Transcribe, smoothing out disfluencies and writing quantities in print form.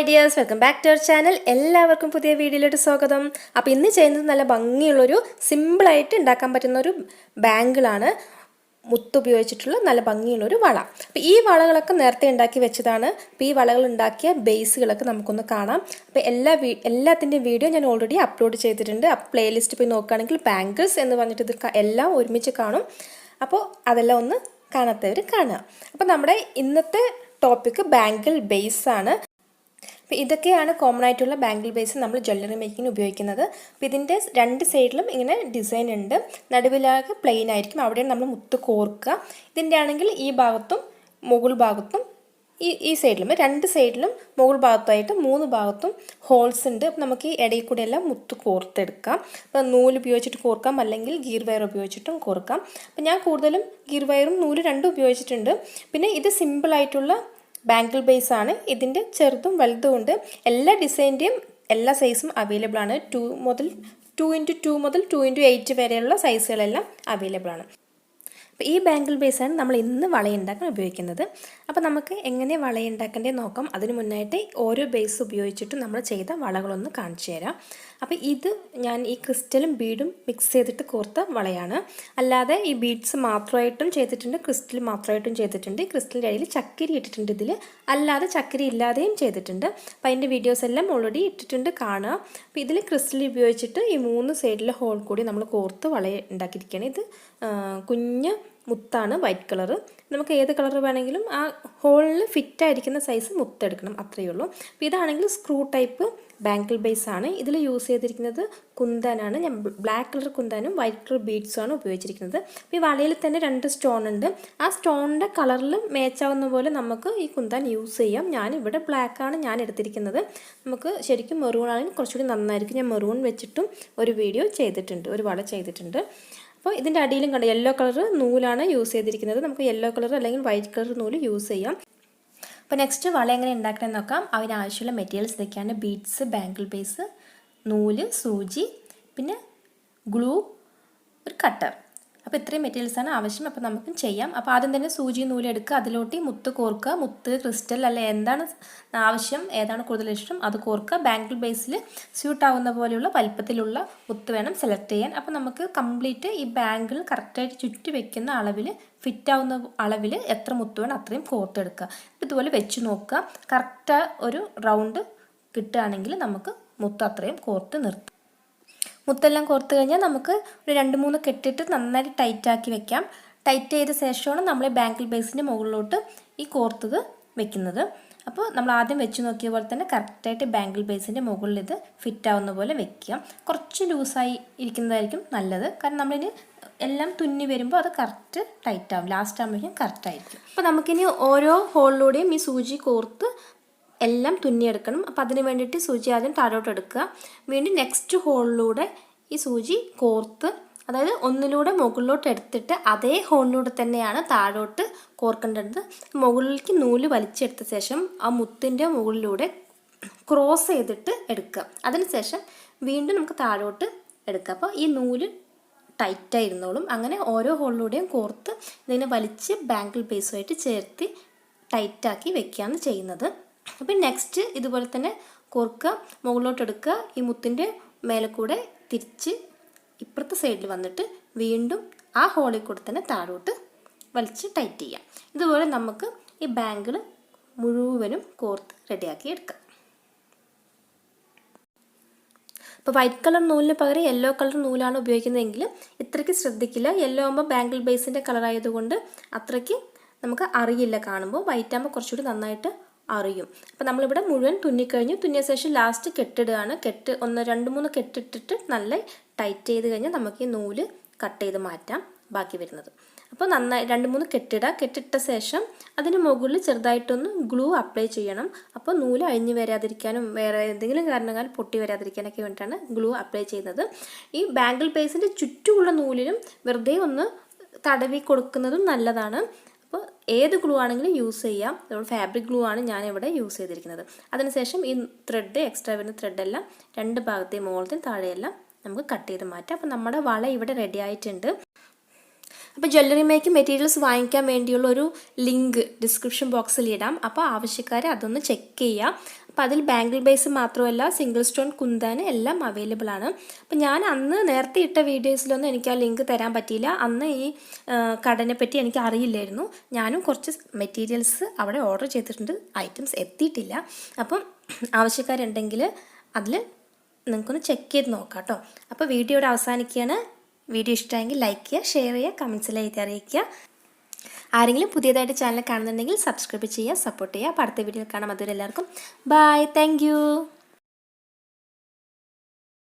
Hi dears, welcome back to our channel. എല്ലാവർക്കും പുതിയ വീഡിയോയിലോട്ട് സ്വാഗതം. അപ്പോൾ ഇന്ന് ചെയ്യുന്നത് നല്ല ഭംഗിയുള്ളൊരു സിമ്പിളായിട്ട് ഉണ്ടാക്കാൻ പറ്റുന്ന ഒരു ബാങ്കിളാണ്. മുത്ത് ഉപയോഗിച്ചിട്ടുള്ള നല്ല ഭംഗിയുള്ളൊരു വള. അപ്പോൾ ഈ വളകളൊക്കെ നേരത്തെ ഉണ്ടാക്കി വെച്ചതാണ്. അപ്പോൾ ഈ വളകൾ ഉണ്ടാക്കിയ ബേസുകളൊക്കെ നമുക്കൊന്ന് കാണാം. അപ്പോൾ എല്ലാത്തിൻ്റെയും വീഡിയോ ഞാൻ ഓൾറെഡി അപ്ലോഡ് ചെയ്തിട്ടുണ്ട്. അപ്പോൾ പ്ലേലിസ്റ്റ് പോയി നോക്കുകയാണെങ്കിൽ ബാങ്കിൾസ് എന്ന് പറഞ്ഞിട്ട് ഇത് എല്ലാം ഒരുമിച്ച് കാണും. അപ്പോൾ അതെല്ലാം ഒന്ന് കാണാത്തവർ കാണുക. അപ്പോൾ നമ്മുടെ ഇന്നത്തെ ടോപ്പിക്ക് ബാങ്കിൾ ബേസ് ആണ്. അപ്പോൾ ഇതൊക്കെയാണ് കോമൺ ആയിട്ടുള്ള ബാങ്കിൾ ബേസ് നമ്മൾ ജ്വല്ലറി മേക്കിങ്ങിന് ഉപയോഗിക്കുന്നത്. അപ്പോൾ ഇതിൻ്റെ രണ്ട് സൈഡിലും ഇങ്ങനെ ഡിസൈൻ ഉണ്ട്. നടുവിലാകെ പ്ലെയിൻ ആയിരിക്കും, അവിടെയാണ് നമ്മൾ മുത്ത് കോർക്കുക. ഇതിൻ്റെ ആണെങ്കിൽ ഈ ഭാഗത്തും മുകൾ ഭാഗത്തും ഈ സൈഡിലും രണ്ട് സൈഡിലും മുകൾ ഭാഗത്തായിട്ട് 3 ഭാഗത്തും ഹോൾസ് ഉണ്ട്. അപ്പോൾ നമുക്ക് ഈ ഇടയിൽ കൂടെ എല്ലാം മുത്ത് കോർത്തെടുക്കാം. അപ്പോൾ നൂല് ഉപയോഗിച്ചിട്ട് കോർക്കാം, അല്ലെങ്കിൽ ഗീർ വയർ ഉപയോഗിച്ചിട്ടും കോർക്കാം. അപ്പോൾ ഞാൻ കൂടുതലും ഗീർ വയറും നൂല് രണ്ടും ഉപയോഗിച്ചിട്ടുണ്ട്. പിന്നെ ഇത് സിമ്പിളായിട്ടുള്ള ബാങ്കിൾ ബേസ് ആണ്. ഇതിൻ്റെ ചെറുതും വലുതും ഉണ്ട്. എല്ലാ ഡിസൈൻ്റെയും എല്ലാ സൈസും അവൈലബിൾ ആണ്. 2 ഇൻറ്റു 2 മുതൽ 2 ഇൻറ്റു 8 വരെയുള്ള സൈസുകളെല്ലാം അവൈലബിൾ ആണ്. അപ്പോൾ ഈ ബാങ്കിൾ ബേസാണ് നമ്മൾ ഇന്ന് വളയുണ്ടാക്കാൻ ഉപയോഗിക്കുന്നത്. അപ്പോൾ നമുക്ക് എങ്ങനെ വളയുണ്ടാക്കേണ്ടത് നോക്കാം. അതിന് മുന്നായിട്ട് ഓരോ ബേസ് ഉപയോഗിച്ചിട്ട് നമ്മൾ ചെയ്ത വളകളൊന്ന് കാണിച്ചു തരാം. അപ്പോൾ ഇത് ഞാൻ ഈ ക്രിസ്റ്റലും ബീഡും മിക്സ് ചെയ്തിട്ട് കോർത്ത വളയാണ്. അല്ലാതെ ഈ ബീഡ്സ് മാത്രമായിട്ടും ചെയ്തിട്ടുണ്ട്, ക്രിസ്റ്റൽ മാത്രമായിട്ടും ചെയ്തിട്ടുണ്ട്. ക്രിസ്റ്റലിൻ്റെ ഇടയിൽ ചക്കിരി ഇട്ടിട്ടുണ്ട് ഇതിൽ, അല്ലാതെ ചക്കിരി ഇല്ലാതെയും ചെയ്തിട്ടുണ്ട്. അപ്പോൾ അതിൻ്റെ വീഡിയോസ് എല്ലാം ഓൾറെഡി ഇട്ടിട്ടുണ്ട്, കാണുക. അപ്പോൾ ഇതിൽ ക്രിസ്റ്റൽ ഉപയോഗിച്ചിട്ട് ഈ 3 സൈഡിലെ ഹോൾ കൂടി നമ്മൾ കോർത്ത് വള ഉണ്ടാക്കിയിരിക്കുകയാണ്. ഇത് കുഞ്ഞ് മുത്താണ്, വൈറ്റ് കളറ്. നമുക്ക് ഏത് കളർ വേണമെങ്കിലും ആ ഹോളിൽ ഫിറ്റായിരിക്കുന്ന സൈസ് മുത്തെടുക്കണം, അത്രയേ ഉള്ളൂ. അപ്പോൾ ഇതാണെങ്കിൽ സ്ക്രൂ ടൈപ്പ് ബാങ്കിൾ ബേസ് ആണ്. ഇതിൽ യൂസ് ചെയ്തിരിക്കുന്നത് കുന്താനാണ്. ഞാൻ ബ്ലാക്ക് കളർ കുന്താനും വൈറ്റ് കളർ ബീഡ്സുമാണ് ഉപയോഗിച്ചിരിക്കുന്നത്. അപ്പോൾ ഈ വളയിൽ തന്നെ 2 സ്റ്റോൺ ഉണ്ട്. ആ സ്റ്റോണിൻ്റെ കളറിൽ മാച്ചാവുന്ന പോലെ നമുക്ക് ഈ കുന്താൻ യൂസ് ചെയ്യാം. ഞാനിവിടെ ബ്ലാക്കാണ് ഞാൻ എടുത്തിരിക്കുന്നത്. നമുക്ക് ശരിക്കും മെറൂൺ ആണെങ്കിൽ കുറച്ചുകൂടി നന്നായിരിക്കും. ഞാൻ മെറൂൺ വെച്ചിട്ടും ഒരു വീഡിയോ ചെയ്തിട്ടുണ്ട്, ഒരു വള ചെയ്തിട്ടുണ്ട്. അപ്പോൾ ഇതിൻ്റെ അടിയിലും കണ്ട യെല്ലോ കളർ നൂലാണ് യൂസ് ചെയ്തിരിക്കുന്നത്. നമുക്ക് യെല്ലോ കളർ അല്ലെങ്കിൽ വൈറ്റ് കളർ നൂല് യൂസ് ചെയ്യാം. അപ്പോൾ നെക്സ്റ്റ് വള എങ്ങനെ ഉണ്ടാക്കണമെന്ന് നോക്കാം. അതിനാവശ്യമുള്ള മെറ്റീരിയൽസ് ഇതൊക്കെയാണ്: ബീഡ്സ്, ബാങ്കിൾ ബേസ്, നൂല്, സൂചി, പിന്നെ ഗ്ലൂ, ഒരു കട്ടർ. അപ്പോൾ ഇത്രയും മെറ്റീരിയൽസാണ് ആവശ്യം. അപ്പോൾ നമുക്ക് ചെയ്യാം. അപ്പോൾ ആദ്യം തന്നെ സൂചി നൂല് എടുക്കുക, അതിലോട്ട് മുത്ത് കോർക്കുക. മുത്ത്, ക്രിസ്റ്റൽ അല്ലെ എന്താണ് ആവശ്യം, ഏതാണ് കൂടുതൽ ഇഷ്ടം അത് കോർക്കുക. ബാങ്കിൾ ബേസിൽ സ്യൂട്ട് ആവുന്ന പോലെയുള്ള വലിപ്പത്തിലുള്ള മുത്ത് വേണം സെലക്ട് ചെയ്യാൻ. അപ്പോൾ നമുക്ക് കംപ്ലീറ്റ് ഈ ബാങ്കിൾ കറക്റ്റായിട്ട് ചുറ്റി വെക്കുന്ന അളവിൽ, ഫിറ്റ് ആവുന്ന അളവിൽ എത്ര മുത്ത് വേണം അത്രയും കോർത്തെടുക്കുക. ഇതുപോലെ വെച്ച് നോക്കുക. കറക്റ്റ് ഒരു റൗണ്ട് കിട്ടുകയാണെങ്കിൽ നമുക്ക് മുത്ത് അത്രയും കോർത്ത് നിർത്താം. മുത്തെല്ലാം കോർത്ത് കഴിഞ്ഞാൽ നമുക്ക് ഒരു 2-3 കെട്ടിട്ട് നന്നായിട്ട് ടൈറ്റാക്കി വെക്കാം. ടൈറ്റ് ചെയ്ത ശേഷമാണ് നമ്മൾ ബാങ്കിൾ ബേസിൻ്റെ മുകളിലോട്ട് ഈ കോർത്തത് വെക്കുന്നത്. അപ്പോൾ നമ്മൾ ആദ്യം വെച്ച് നോക്കിയ പോലെ തന്നെ കറക്റ്റായിട്ട് ബാങ്കിൾ ബേസിൻ്റെ മുകളിൽ ഇത് ഫിറ്റ് ആവുന്ന പോലെ വെക്കുക. കുറച്ച് ലൂസായി ഇരിക്കുന്നതായിരിക്കും നല്ലത്, കാരണം നമ്മളിന് എല്ലാം തുന്നി വരുമ്പോൾ അത് കറക്റ്റ് ടൈറ്റ് ആവും. ലാസ്റ്റ് ആകുമ്പോഴേക്കും കറക്റ്റായിരിക്കും. അപ്പോൾ നമുക്കിനി ഓരോ ഹോളിലൂടെയും ഈ സൂചി കോർത്ത് എല്ലാം തുന്നിയെടുക്കണം. അപ്പോൾ അതിന് വേണ്ടിയിട്ട് സൂചി ആദ്യം താഴോട്ട് എടുക്കുക. വീണ്ടും നെക്സ്റ്റ് ഹോളിലൂടെ ഈ സൂചി കോർത്ത്, അതായത് ഒന്നിലൂടെ മുകളിലോട്ട് എടുത്തിട്ട് അതേ ഹോളിലൂടെ തന്നെയാണ് താഴോട്ട് കോർക്കേണ്ടത്. മുകളിലേക്ക് നൂല് വലിച്ചെടുത്ത ശേഷം ആ മുത്തിൻ്റെ മുകളിലൂടെ ക്രോസ് ചെയ്തിട്ട് എടുക്കുക. അതിനുശേഷം വീണ്ടും നമുക്ക് താഴോട്ട് എടുക്കുക. അപ്പോൾ ഈ നൂല് ടൈറ്റായിരുന്നോളും. അങ്ങനെ ഓരോ ഹോളിലൂടെയും കോർത്ത് ഇതിനെ വലിച്ച് ബാങ്കിൾ ബേസുമായിട്ട് ചേർത്ത് ടൈറ്റാക്കി വെക്കുകയാണ് ചെയ്യുന്നത്. അപ്പം നെക്സ്റ്റ് ഇതുപോലെ തന്നെ കോർക്കുക, മുകളിലോട്ട് എടുക്കുക. ഈ മുത്തിൻ്റെ മേലെ കൂടെ തിരിച്ച് ഇപ്പുറത്തെ സൈഡിൽ വന്നിട്ട് വീണ്ടും ആ ഹോളിൽ കൂടെ തന്നെ താഴോട്ട് വലിച്ച് ടൈറ്റ് ചെയ്യാം. ഇതുപോലെ നമുക്ക് ഈ ബാങ്കിൾ മുഴുവനും കോർത്ത് റെഡിയാക്കി എടുക്കാം. ഇപ്പോൾ വൈറ്റ് കളർ നൂലിന് പകരം യെല്ലോ കളർ നൂലാണ് ഉപയോഗിക്കുന്നതെങ്കിൽ ഇത്രയ്ക്ക് ശ്രദ്ധിക്കില്ല. യെല്ലോ ആകുമ്പോൾ ബാങ്കിൾ ബേസിൻ്റെ കളറായതുകൊണ്ട് അത്രയ്ക്ക് നമുക്ക് അറിയില്ല കാണുമ്പോൾ. വൈറ്റ് ആകുമ്പോൾ കുറച്ചുകൂടി നന്നായിട്ട് അറിയും. അപ്പോൾ നമ്മളിവിടെ മുഴുവൻ തുന്നിക്കഴിഞ്ഞു. തുന്നിയ ശേഷം ലാസ്റ്റ് കെട്ടിടുകയാണ്. 2-3 കെട്ടിട്ടിട്ട് നല്ല ടൈറ്റ് ചെയ്ത് കഴിഞ്ഞാൽ നമുക്ക് ഈ നൂല് കട്ട് ചെയ്ത് മാറ്റാം ബാക്കി വരുന്നത്. അപ്പോൾ നന്നായി 2-3 കെട്ടിട്ട ശേഷം അതിന് മുകളിൽ ചെറുതായിട്ടൊന്ന് ഗ്ലൂ അപ്ലൈ ചെയ്യണം. അപ്പോൾ നൂല് അഴിഞ്ഞു വരാതിരിക്കാനും വേറെ എന്തെങ്കിലും കാരണങ്ങൾ പൊട്ടി വരാതിരിക്കാനൊക്കെ വേണ്ടിയിട്ടാണ് ഗ്ലൂ അപ്ലൈ ചെയ്യുന്നത്. ഈ ബാങ്കിൾ ബേസിൻ്റെ ചുറ്റുമുള്ള നൂലിനും വെറുതെ ഒന്ന് തടവി കൊടുക്കുന്നതും നല്ലതാണ്. അപ്പോൾ ഏത് ഗ്ലൂ ആണെങ്കിലും യൂസ് ചെയ്യാം. ഫാബ്രിക് ഗ്ലൂ ആണ് ഞാനിവിടെ യൂസ് ചെയ്തിരിക്കുന്നത്. അതിനുശേഷം ഈ ത്രെഡ്, എക്സ്ട്രാ വരുന്ന ത്രെഡെല്ലാം 2 ഭാഗത്തെയും മുകളിലത്തെയും താഴെയെല്ലാം നമുക്ക് കട്ട് ചെയ്ത് മാറ്റാം. അപ്പോൾ നമ്മുടെ വള ഇവിടെ റെഡി ആയിട്ടുണ്ട്. അപ്പോൾ ജ്വല്ലറി മേക്കിംഗ് മെറ്റീരിയൽസ് വാങ്ങിക്കാൻ വേണ്ടിയുള്ള ഒരു ലിങ്ക് ഡിസ്ക്രിപ്ഷൻ ബോക്സിൽ ഇടാം. അപ്പോൾ ആവശ്യക്കാർ അതൊന്ന് ചെക്ക് ചെയ്യുക. അപ്പോൾ അതിൽ ബാംഗിൾ ബേസ് മാത്രമല്ല സിംഗിൾ സ്റ്റോൺ കുന്താൻ എല്ലാം അവൈലബിൾ ആണ്. അപ്പോൾ ഞാൻ അന്ന് നേരത്തെ ഇട്ട വീഡിയോസിലൊന്നും എനിക്ക് ആ ലിങ്ക് തരാൻ പറ്റിയില്ല. അന്ന് ഈ കടനെ പറ്റി എനിക്ക് അറിയില്ലായിരുന്നു. ഞാനും കുറച്ച് മെറ്റീരിയൽസ് അവിടെ ഓർഡർ ചെയ്തിട്ടുണ്ട്, ഐറ്റംസ് എത്തിയിട്ടില്ല. അപ്പം ആവശ്യക്കാരുണ്ടെങ്കിൽ അതിൽ നിങ്ങൾക്കൊന്ന് ചെക്ക് ചെയ്ത് നോക്കാം കേട്ടോ. അപ്പോൾ വീഡിയോയുടെ അവസാനിക്കുകയാണ്. വീഡിയോ ഇഷ്ടമായെങ്കിൽ ലൈക്ക് ചെയ്യുക, ഷെയർ ചെയ്യുക, കമൻസിൽ എഴുതി അറിയിക്കുക. ആരെങ്കിലും പുതിയതായിട്ട് ചാനൽ കാണുന്നുണ്ടെങ്കിൽ സബ്സ്ക്രൈബ് ചെയ്യുക, സപ്പോർട്ട് ചെയ്യുക. അപ്പോൾ അടുത്ത വീഡിയോയിൽ കാണാം. അതുവരെ എല്ലാവർക്കും ബൈ, താങ്ക് യു.